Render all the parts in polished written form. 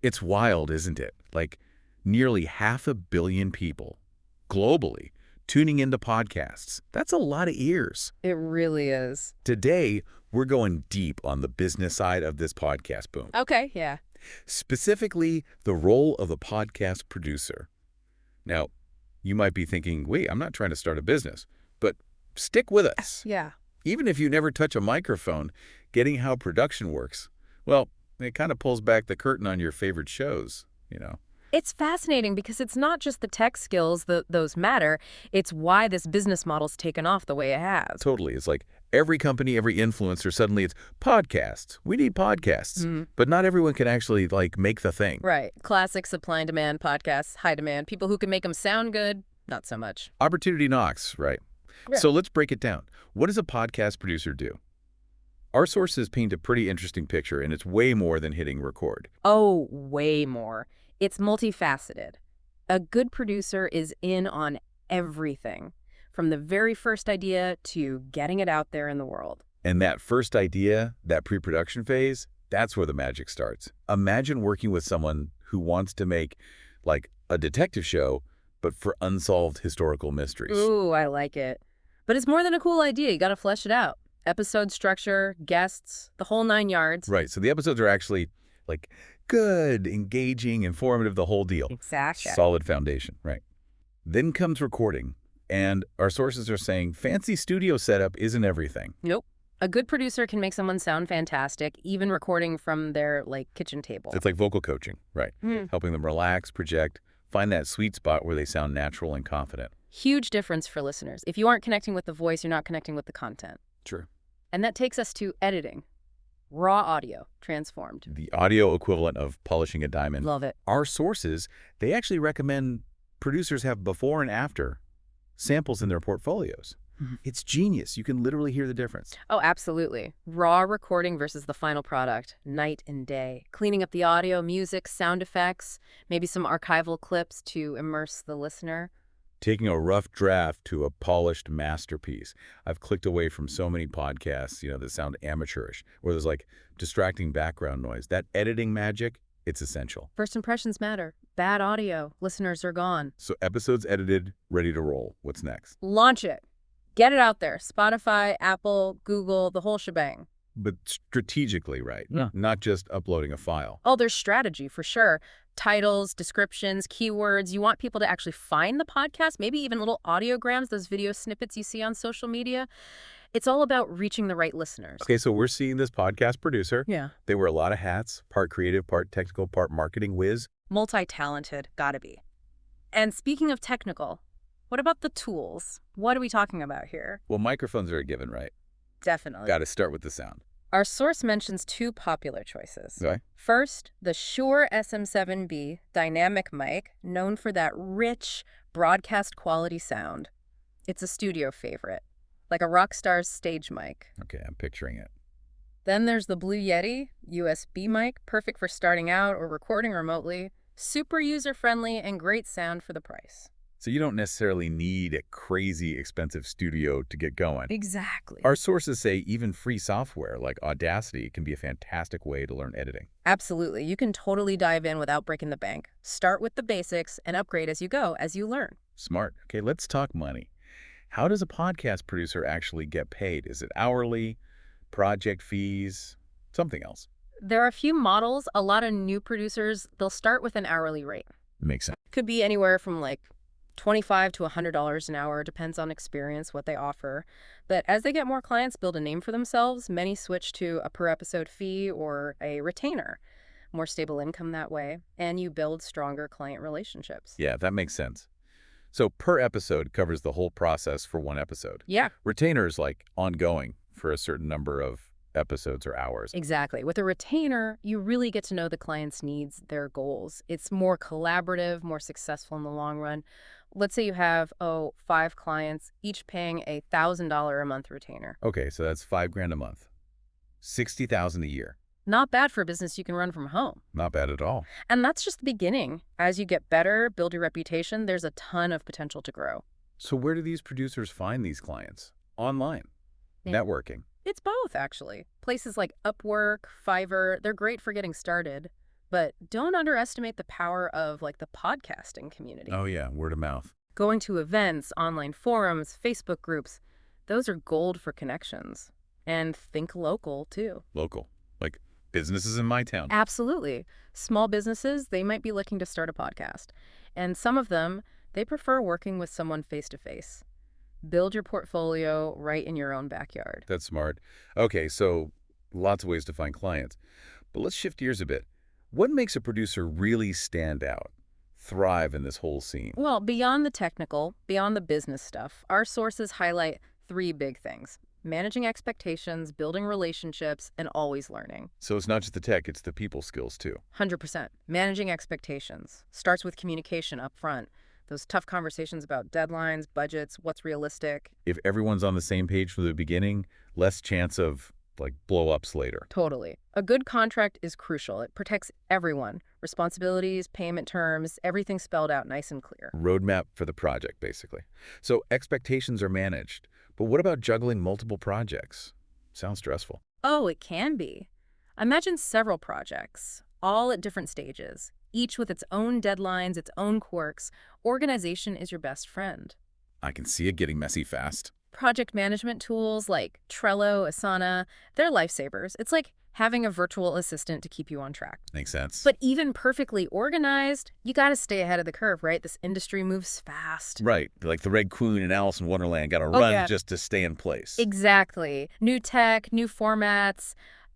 It's wild, isn't it? Like nearly 500 million people globally tuning into podcasts. That's a lot of ears. It really is. Today, we're going deep on the business side of this podcast boom, Okay, yeah. specifically the role of a podcast producer. Now, you might be thinking, wait, I'm not trying to start a business, but stick with us. Yeah. Even if you never touch a microphone, getting how production works, well, it kind of pulls back the curtain on your favorite shows. It's fascinating because it's not just the tech skills that those matter, it's why this business model's taken off the way it has. Totally. It's like every company, every influencer, suddenly it's podcasts. We need podcasts. Mhm. But not everyone can actually, make the thing. Right. Classic supply and demand podcasts, high demand. People who can make them sound good, not so much. Opportunity knocks, right? Yeah. So let's break it down. What does a podcast producer do? Our sources paint a pretty interesting picture, and it's way more than hitting record. Oh, way more. It's multifaceted. A good producer is in on everything, from the very first idea to getting it out there in the world. And that first idea, that pre-production phase, that's where the magic starts. Imagine working with someone who wants to make, a detective show, but for unsolved historical mysteries. Ooh, I like it. But it's more than a cool idea. You gotta flesh it out. Episode structure, guests, the whole 9 yards. Right, so the episodes are actually, good, engaging, informative, the whole deal. Exactly. Solid foundation, right. Then comes recording, and our sources are saying fancy studio setup isn't everything. Nope. A good producer can make someone sound fantastic, even recording from their, kitchen table. It's like vocal coaching, right? Helping them relax, project, find that sweet spot where they sound natural and confident. Huge difference for listeners. If you aren't connecting with the voice, you're not connecting with the content. True. And that takes us to editing. Raw audio, transformed. The audio equivalent of polishing a diamond. Love it. Our sources, they actually recommend producers have before and after samples in their portfolios. It's genius. You can literally hear the difference. Oh, absolutely. Raw recording versus the final product, night and day. Cleaning up the audio, music, sound effects, maybe some archival clips to immerse the listener. Taking a rough draft to a polished masterpiece. I've clicked away from so many podcasts, that sound amateurish, where there's distracting background noise. That editing magic, it's essential. First impressions matter. Bad audio, listeners are gone. So episodes edited, ready to roll. What's next? Launch it. Get it out there. Spotify, Apple, Google, the whole shebang. But strategically, right? Yeah. Not just uploading a file. Oh, there's strategy for sure. Titles, descriptions, keywords. You want people to actually find the podcast, maybe even little audiograms, those video snippets you see on social media. It's all about reaching the right listeners. Okay, so we're seeing this podcast producer. Yeah. They wear a lot of hats, part creative, part technical, part marketing whiz. Multi-talented, gotta be. And speaking of technical, what about the tools? What are we talking about here? Well, microphones are a given, right? Definitely. Got to start with the sound. Our source mentions two popular choices. Okay. First, the Shure SM7B dynamic mic, known for that rich, broadcast quality sound. It's a studio favorite, like a rock star's stage mic. Okay, I'm picturing it. Then there's the Blue Yeti USB mic, perfect for starting out or recording remotely. Super user-friendly and great sound for the price. So you don't necessarily need a crazy expensive studio to get going. Exactly. Our sources say even free software like Audacity can be a fantastic way to learn editing. Absolutely. You can totally dive in without breaking the bank. Start with the basics and upgrade as you go, as you learn. Smart. Okay, let's talk money. How does a podcast producer actually get paid? Is it hourly, project fees, something else? There are a few models. A lot of new producers, they'll start with an hourly rate. Makes sense. Could be anywhere from $25 to $100 an hour, depends on experience, what they offer. But as they get more clients, build a name for themselves, many switch to a per episode fee or a retainer. More stable income that way, and you build stronger client relationships. Yeah, that makes sense. So per episode covers the whole process for one episode. Yeah. Retainer is ongoing for a certain number of episodes or hours. Exactly. With a retainer, you really get to know the client's needs, their goals. It's more collaborative, more successful in the long run. Let's say you have, 5 clients, each paying a $1,000 a month retainer. Okay, so that's $5,000 a month. $60,000 a year. Not bad for a business you can run from home. Not bad at all. And that's just the beginning. As you get better, build your reputation, there's a ton of potential to grow. So where do these producers find these clients? Online. Yeah. Networking. It's both, actually. Places like Upwork, Fiverr, they're great for getting started. But don't underestimate the power of like the podcasting community. Oh yeah, word of mouth. Going to events, online forums, Facebook groups, those are gold for connections. And think local, too. Local. Like businesses in my town. Absolutely. Small businesses, they might be looking to start a podcast. And some of them, they prefer working with someone face-to-face. Build your portfolio right in your own backyard. That's smart. Okay, so lots of ways to find clients. But let's shift gears a bit. What makes a producer really stand out, thrive in this whole scene? Well, beyond the technical, beyond the business stuff, our sources highlight three big things: managing expectations, building relationships, and always learning. So it's not just the tech, it's the people skills too. 100%. Managing expectations starts with communication up front. Those tough conversations about deadlines, budgets, what's realistic. If everyone's on the same page from the beginning, less chance of like blow-ups later. Totally. A good contract is crucial. It protects everyone. Responsibilities, payment terms, everything spelled out nice and clear. Roadmap for the project, basically. So expectations are managed. But what about juggling multiple projects? Sounds stressful. Oh, it can be. Imagine several projects, all at different stages, each with its own deadlines, its own quirks. Organization is your best friend. I can see it getting messy fast. Project management tools like Trello, Asana, they're lifesavers. It's like having a virtual assistant to keep you on track. Makes sense. But even perfectly organized, you got to stay ahead of the curve, right? This industry moves fast. Right, like the Red Queen and Alice in Wonderland got to run yeah. just to stay in place. Exactly. New tech, new formats.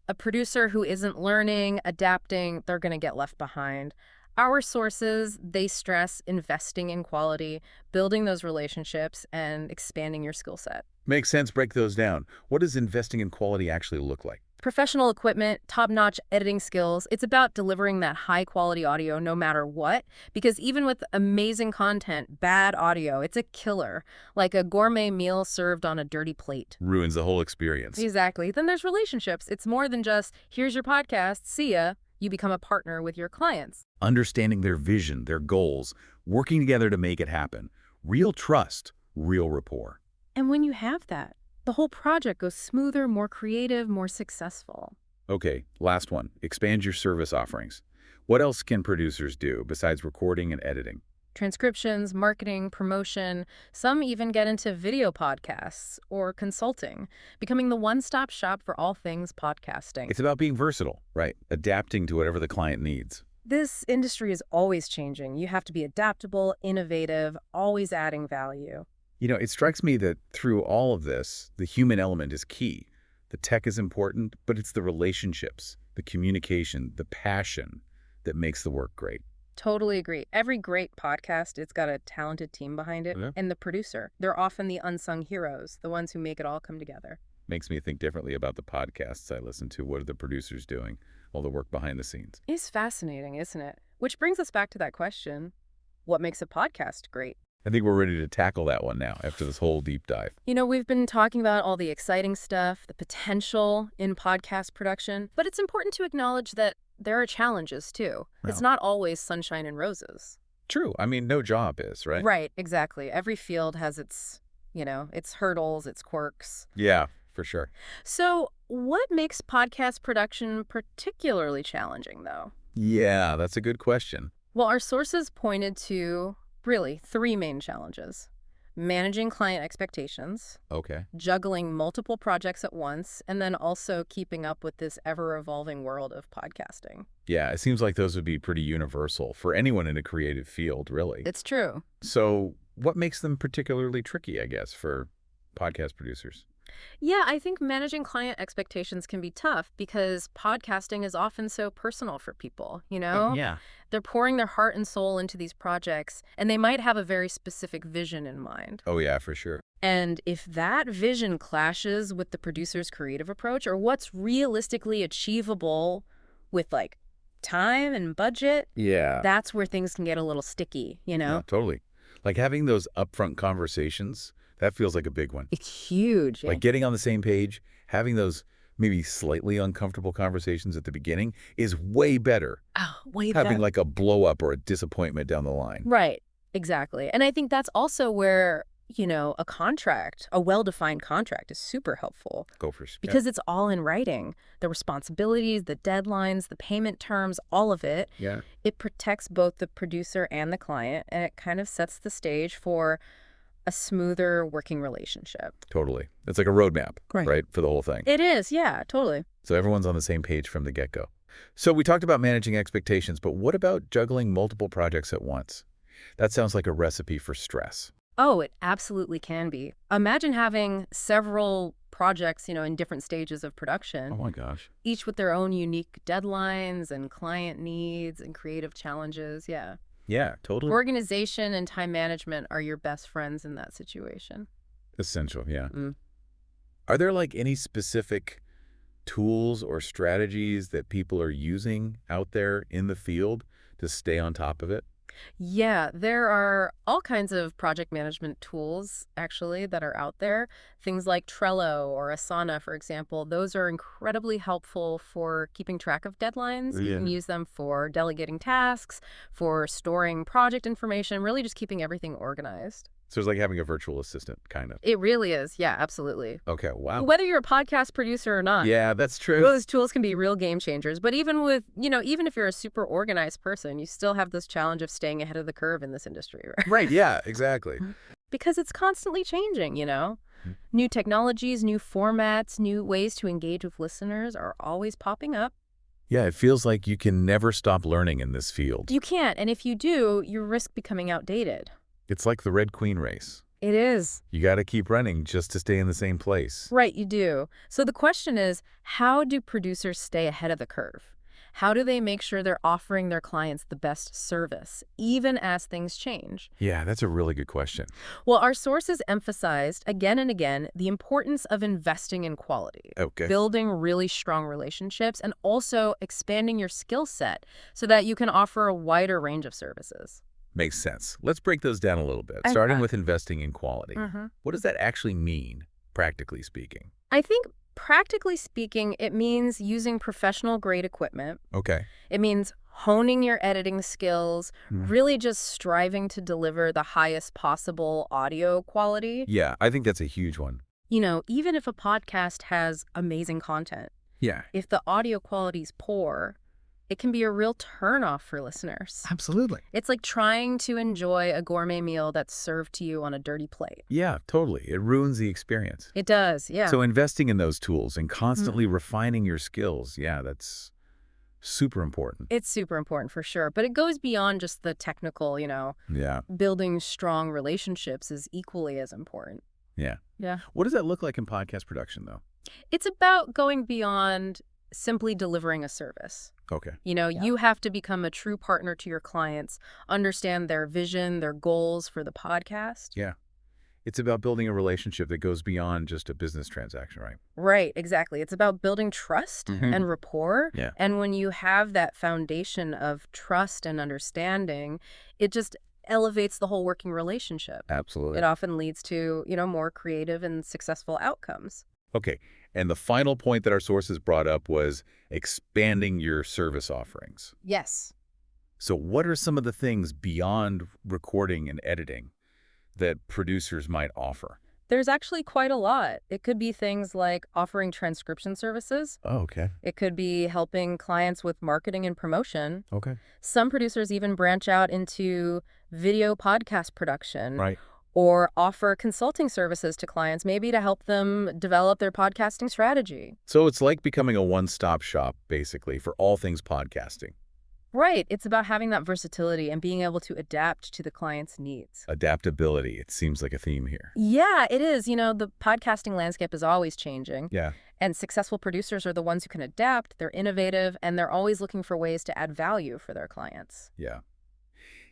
A producer who isn't learning, adapting, they're going to get left behind. Our sources, they stress investing in quality, building those relationships, and expanding your skill set. Makes sense. Break those down. What does investing in quality actually look like? Professional equipment, top-notch editing skills. It's about delivering that high-quality audio no matter what, because even with amazing content, bad audio, it's a killer, like a gourmet meal served on a dirty plate. Ruins the whole experience. Exactly. Then there's relationships. It's more than just, here's your podcast, see ya. You become a partner with your clients. Understanding their vision, their goals, working together to make it happen. Real trust, real rapport. And when you have that, the whole project goes smoother, more creative, more successful. Okay, last one. Expand your service offerings. What else can producers do besides recording and editing? Transcriptions, marketing, promotion. Some even get into video podcasts or consulting, becoming the one-stop shop for all things podcasting. It's about being versatile, right? Adapting to whatever the client needs. This industry is always changing. You have to be adaptable, innovative, always adding value. You know, it strikes me that through all of this, the human element is key. The tech is important, but it's the relationships, the communication, the passion that makes the work great. Totally agree. Every great podcast, it's got a talented team behind it. Yeah. And the producer. They're often the unsung heroes, the ones who make it all come together. Makes me think differently about the podcasts I listen to. What are the producers doing? All the work behind the scenes. It's fascinating, isn't it? Which brings us back to that question, what makes a podcast great? I think we're ready to tackle that one now after this whole deep dive. You know, we've been talking about all the exciting stuff, the potential in podcast production, but it's important to acknowledge that there are challenges too. It's not always sunshine and roses. True. I mean, no job is, right? Right, exactly. Every field has its, its hurdles, its quirks. Yeah, for sure. So what makes podcast production particularly challenging, though? Yeah, that's a good question. Well, our sources pointed to really three main challenges: managing client expectations, Okay. juggling multiple projects at once, and then also keeping up with this ever-evolving world of podcasting. Yeah, it seems like those would be pretty universal for anyone in a creative field, really. It's true. So what makes them particularly tricky, I guess, for podcast producers? Yeah, I think managing client expectations can be tough because podcasting is often so personal for people, Yeah. They're pouring their heart and soul into these projects, and they might have a very specific vision in mind. Oh, yeah, for sure. And if that vision clashes with the producer's creative approach or what's realistically achievable with like time and budget, Yeah. that's where things can get a little sticky, Yeah, totally. Like having those upfront conversations, that feels like a big one. It's huge. Like getting on the same page, having those maybe slightly uncomfortable conversations at the beginning is way better. Oh, way Having better. like a blow up or a disappointment down the line. Right, exactly. And I think that's also where, a contract, a well-defined contract is super helpful Go for it. because it's all in writing. The responsibilities, the deadlines, the payment terms, all of it. Yeah. It protects both the producer and the client, and it kind of sets the stage for a smoother working relationship. Totally. It's like a roadmap, right, for the whole thing. It is, yeah, totally. So everyone's on the same page from the get-go. So we talked about managing expectations, but what about juggling multiple projects at once? That sounds like a recipe for stress. Oh, it absolutely can be. Imagine having several projects, in different stages of production, Oh my gosh. each with their own unique deadlines and client needs and creative challenges. Yeah. Yeah, totally. Organization and time management are your best friends in that situation. Essential, yeah. Mm. Are there like any specific tools or strategies that people are using out there in the field to stay on top of it? Yeah, there are all kinds of project management tools, actually, that are out there. Things like Trello or Asana, for example. Those are incredibly helpful for keeping track of deadlines. You can use them for delegating tasks, for storing project information, really just keeping everything organized. So it's like having a virtual assistant, kind of. It really is. Yeah, absolutely. Okay, wow. Whether you're a podcast producer or not. Yeah, that's true. Those tools can be real game changers. But even with, even if you're a super organized person, you still have this challenge of staying ahead of the curve in this industry, right? Right, yeah, exactly. Because it's constantly changing, New technologies, new formats, new ways to engage with listeners are always popping up. Yeah, it feels like you can never stop learning in this field. You can't. And if you do, you risk becoming outdated. It's like the Red Queen race. It is. You got to keep running just to stay in the same place. Right, you do. So the question is, how do producers stay ahead of the curve? How do they make sure they're offering their clients the best service, even as things change? Yeah, that's a really good question. Well, our sources emphasized again and again the importance of investing in quality, Okay. building really strong relationships, and also expanding your skill set so that you can offer a wider range of services. Makes sense. Let's break those down a little bit, starting with investing in quality. What does that actually mean, practically speaking? I think, practically speaking, it means using professional-grade equipment. Okay. It means honing your editing skills, really just striving to deliver the highest possible audio quality. Yeah, I think that's a huge one. Even if a podcast has amazing content, Yeah. if the audio quality is poor, it can be a real turnoff for listeners. Absolutely. It's like trying to enjoy a gourmet meal that's served to you on a dirty plate. Yeah, totally. It ruins the experience. It does, yeah. So investing in those tools and constantly refining your skills, yeah, that's super important. It's super important for sure, but it goes beyond just the technical, Yeah. building strong relationships is equally as important. Yeah. Yeah. What does that look like in podcast production, though? It's about going beyond simply delivering a service. Okay. You have to become a true partner to your clients, understand their vision, their goals for the podcast. Yeah. It's about building a relationship that goes beyond just a business transaction, right? Right, exactly. It's about building trust and rapport. Yeah. And when you have that foundation of trust and understanding, it just elevates the whole working relationship. Absolutely. It often leads to, more creative and successful outcomes. Okay. And the final point that our sources brought up was expanding your service offerings. Yes. So what are some of the things beyond recording and editing that producers might offer? There's actually quite a lot. It could be things like offering transcription services. Oh, okay. It could be helping clients with marketing and promotion. Okay. Some producers even branch out into video podcast production. Right. Or offer consulting services to clients, maybe to help them develop their podcasting strategy. So it's like becoming a one-stop shop, basically, for all things podcasting. Right. It's about having that versatility and being able to adapt to the client's needs. Adaptability, it seems like a theme here. Yeah, it is. The podcasting landscape is always changing. Yeah. And successful producers are the ones who can adapt, they're innovative, and they're always looking for ways to add value for their clients. Yeah.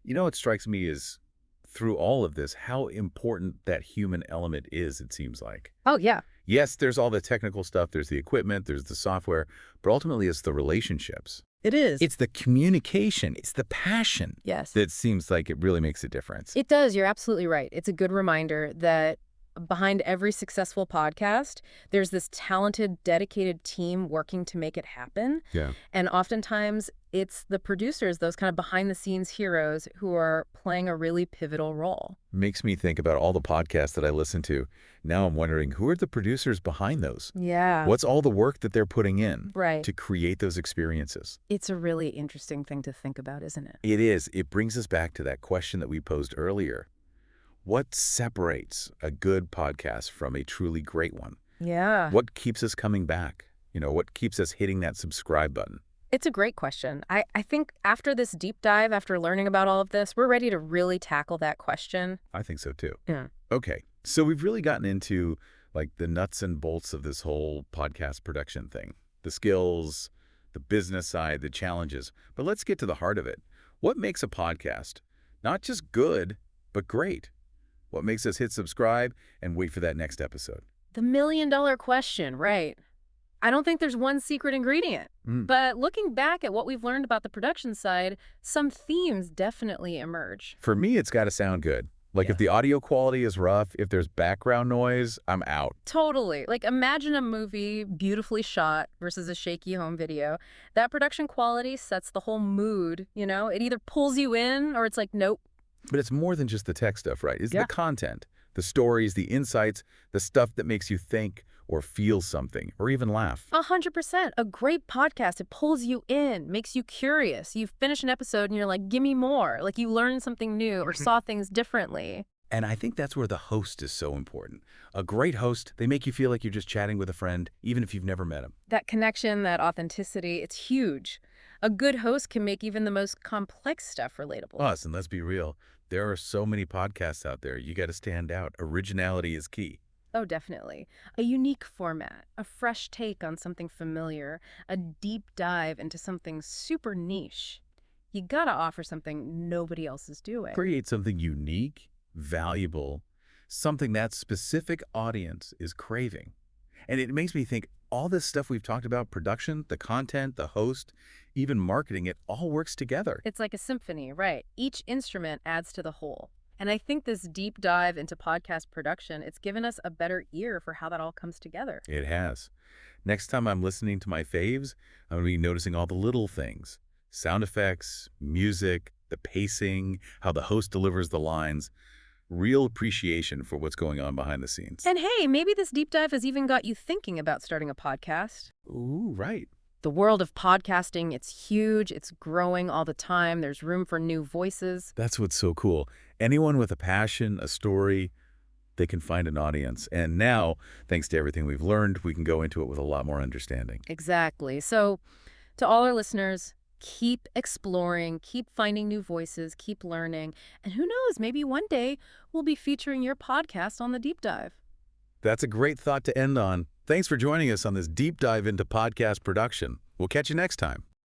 What strikes me is, through all of this, how important that human element is, it seems like. Oh, yeah. Yes, there's all the technical stuff, there's the equipment, there's the software, but ultimately it's the relationships. It is. It's the communication, it's the passion Yes. that seems like it really makes a difference. It does. You're absolutely right. It's a good reminder that Behind every successful podcast, there's this talented, dedicated team working to make it happen. Yeah. And oftentimes, it's the producers, those kind of behind-the-scenes heroes, who are playing a really pivotal role. Makes me think about all the podcasts that I listen to. Now I'm wondering, who are the producers behind those? Yeah. What's all the work that they're putting in Right. to create those experiences? It's a really interesting thing to think about, isn't it? It is. It brings us back to that question that we posed earlier. What separates a good podcast from a truly great one? Yeah. What keeps us coming back? What keeps us hitting that subscribe button? It's a great question. I think after this deep dive, after learning about all of this, we're ready to really tackle that question. I think so too. Yeah. Okay, so we've really gotten into like the nuts and bolts of this whole podcast production thing. The skills, the business side, the challenges. But let's get to the heart of it. What makes a podcast not just good, but great? What makes us hit subscribe and wait for that next episode? The million-dollar question, right? I don't think there's one secret ingredient. But looking back at what we've learned about the production side, some themes definitely emerge. For me, it's got to sound good. Like if the audio quality is rough, if there's background noise, I'm out. Totally. Like imagine a movie beautifully shot versus a shaky home video. That production quality sets the whole mood, you know? It either pulls you in or it's like, nope. But it's more than just the tech stuff, right? It's Yeah. the content, the stories, the insights, the stuff that makes you think or feel something or even laugh. 100%. A great podcast, it pulls you in, makes you curious. You finish an episode and you're like, give me more. Like you learned something new or saw things differently. And I think that's where the host is so important. A great host, they make you feel like you're just chatting with a friend, even if you've never met him. That connection, that authenticity, it's huge. A good host can make even the most complex stuff relatable. Plus, and let's be real, there are so many podcasts out there. You got to stand out. Originality is key. Oh, definitely. A unique format, a fresh take on something familiar, a deep dive into something super niche. You gotta offer something nobody else is doing. Create something unique, valuable, something that specific audience is craving. And it makes me think all this stuff we've talked about, production, the content, the host, even marketing, it all works together. It's like a symphony, right? Each instrument adds to the whole. And I think this deep dive into podcast production, it's given us a better ear for how that all comes together. It has. Next time I'm listening to my faves, I'm going to be noticing all the little things. Sound effects, music, the pacing, how the host delivers the lines. Real appreciation for what's going on behind the scenes. And hey, maybe this deep dive has even got you thinking about starting a podcast. Ooh, right. The world of podcasting, it's huge, it's growing all the time, there's room for new voices. That's what's so cool. Anyone with a passion, a story, they can find an audience. And now, thanks to everything we've learned, we can go into it with a lot more understanding. Exactly. So, to all our listeners, keep exploring, keep finding new voices, keep learning, and who knows, maybe one day we'll be featuring your podcast on the deep dive. That's a great thought to end on. Thanks for joining us on this deep dive into podcast production. We'll catch you next time.